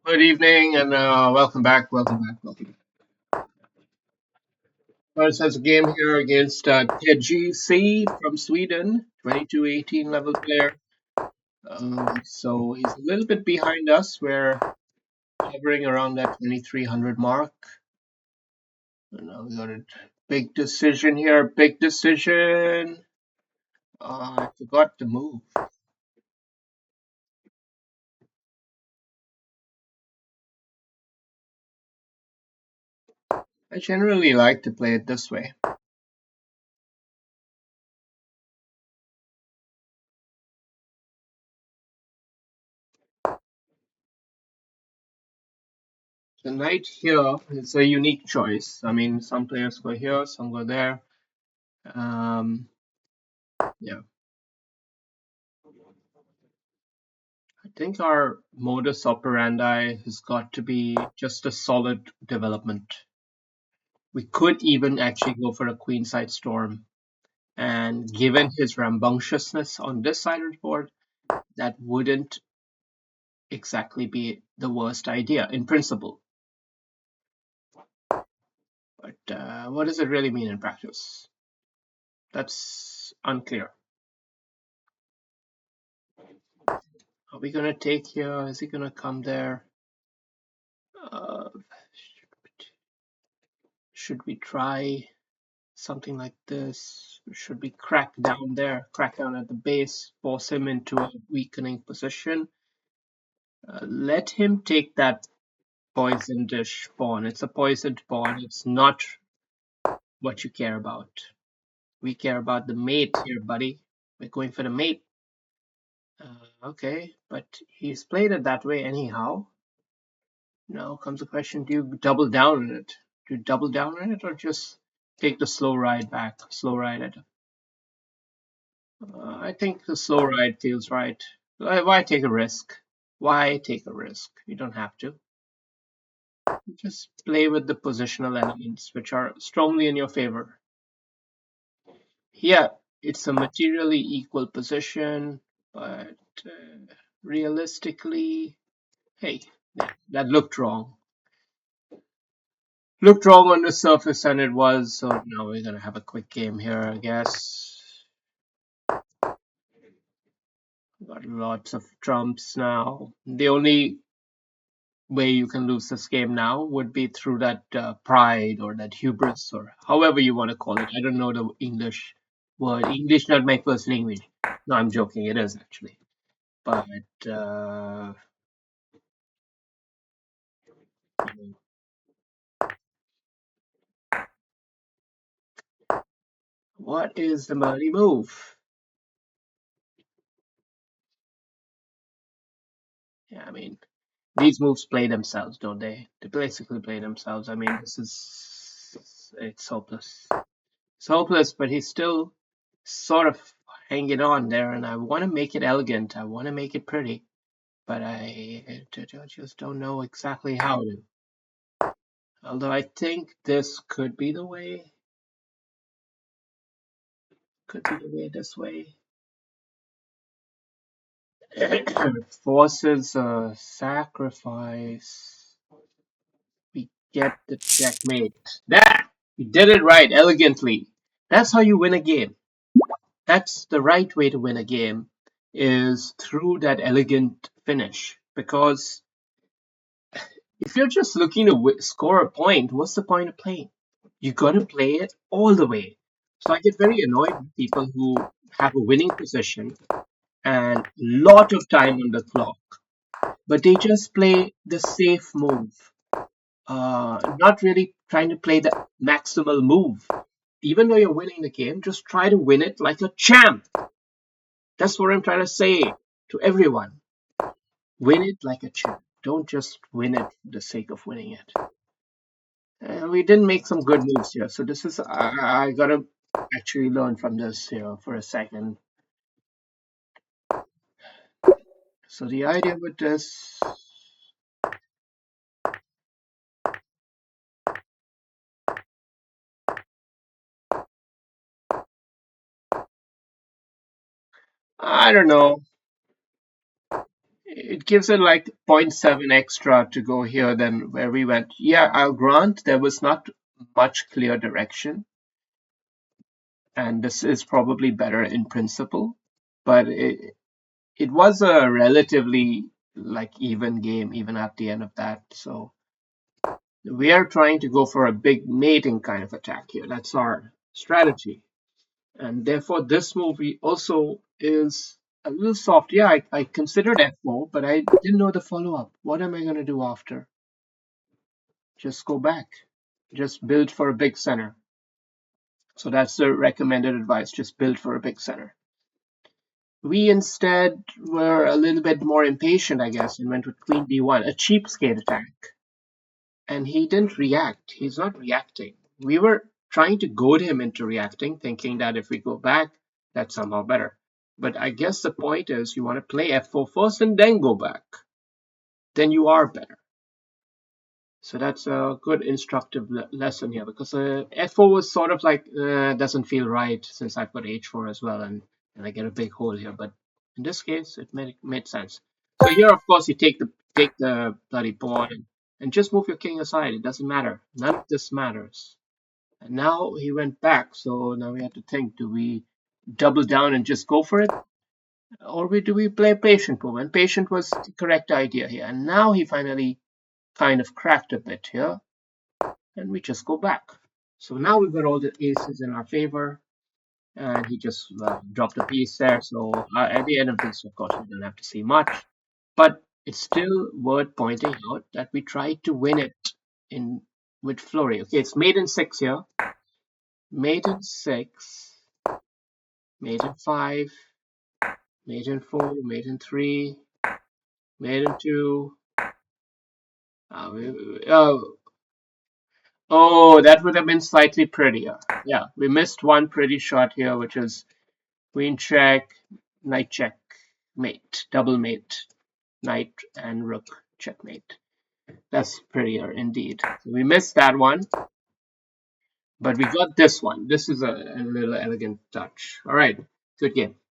Good evening and welcome back. Welcome back. Welcome back. First has a game here against TGC from Sweden, 22-18 level player. So he's a little bit behind us. We're hovering around that 2300 mark. And now we got a big decision here. Big decision. I forgot the move. I generally like to play it this way. The knight here is a unique choice. I mean, some players go here, some go there. Yeah. I think our modus operandi has got to be just a solid development. We could even actually go for a queenside storm, and given his rambunctiousness on this side of the board, that wouldn't exactly be the worst idea in principle. But what does it really mean in practice? That's unclear. Are we going to take here? Is he going to come there? Uh, should we try something like this? Should we crack down there, crack down at the base, force him into a weakening position? Let him take that poison dish pawn. It's a poisoned pawn. It's not what you care about. We care about the mate here, buddy. We're going for the mate. Okay, but he's played it that way anyhow. Now comes the question, do you double down on it? Do you double down on it or just take the slow ride back, slow ride it? I think the slow ride feels right. Why take a risk? Why take a risk? You don't have to. Just play with the positional elements, which are strongly in your favor. Yeah, it's a materially equal position, but realistically, hey, that looked wrong. Looked wrong on the surface, and it was. So now we're gonna have a quick game here, I guess. Got lots of trumps now. The only way you can lose this game now would be through that pride or that hubris or however you want to call it. I don't know the English word. English not my first language. No, I'm joking. It is actually. But what is the money move? Yeah, I mean, these moves play themselves, don't they? They basically play themselves. I mean, this is it's hopeless. It's hopeless, but he's still sort of hanging on there, and I want to make it elegant. I want to make it pretty. But I just don't know exactly how to. Although I think this could be the way, this way. Forces a sacrifice. We get the checkmate. That! You did it right, elegantly. That's how you win a game. That's the right way to win a game, is through that elegant finish. Because if you're just looking to score a point, what's the point of playing? You got to play it all the way. So I get very annoyed with people who have a winning position and a lot of time on the clock, but they just play the safe move, not really trying to play the maximal move. Even though you're winning the game, just try to win it like a champ. That's what I'm trying to say to everyone. Win it like a champ. Don't just win it for the sake of winning it. We didn't make some good moves here. So this is I gotta actually learn from this here for a second. So the idea with this, I don't know. it gives it like zero point 0.7 extra to go here than where we went. Yeah, I'll grant there was not much clear direction, and this is probably better in principle, but it was a relatively like even game even at the end of that. So we are trying to go for a big mating kind of attack here. That's our strategy. And therefore, this movie also is a little soft. Yeah, I considered F4, but I didn't know the follow up. What am I going to do after? Just go back. Just build for a big center. So that's the recommended advice. Just build for a big center. We instead were a little bit more impatient, I guess, and went with Queen D1, a cheapskate attack. And he didn't react. He's not reacting. We were trying to goad him into reacting, thinking that if we go back, that's somehow better. But I guess the point is you want to play F4 first and then go back. Then you are better. So that's a good instructive lesson here because F4 was sort of like doesn't feel right since I've got H4 as well and I get a big hole here. But in this case, it made sense. So here, of course, you take the bloody pawn and just move your king aside. It doesn't matter. None of this matters. And now he went back. So now we have to think: do we double down and just go for it, or do we play patient move? And patient was the correct idea here. And now he finally kind of cracked a bit here and we just go back. So now we've got all the aces in our favor, and he just dropped a piece there. So at the end of this, of course, we don't have to see much, but it's still worth pointing out that we tried to win it in with Flurry. Okay, it's mate in 6 here, mate in 6, mate in 5, mate in 4, mate in 3, mate in 2. Oh, oh, that would have been slightly prettier. Yeah, we missed one pretty shot here, which is queen check, knight check, mate, double mate, knight and rook checkmate. That's prettier indeed. So we missed that one, but we got this one. This is a little elegant touch. All right, good game.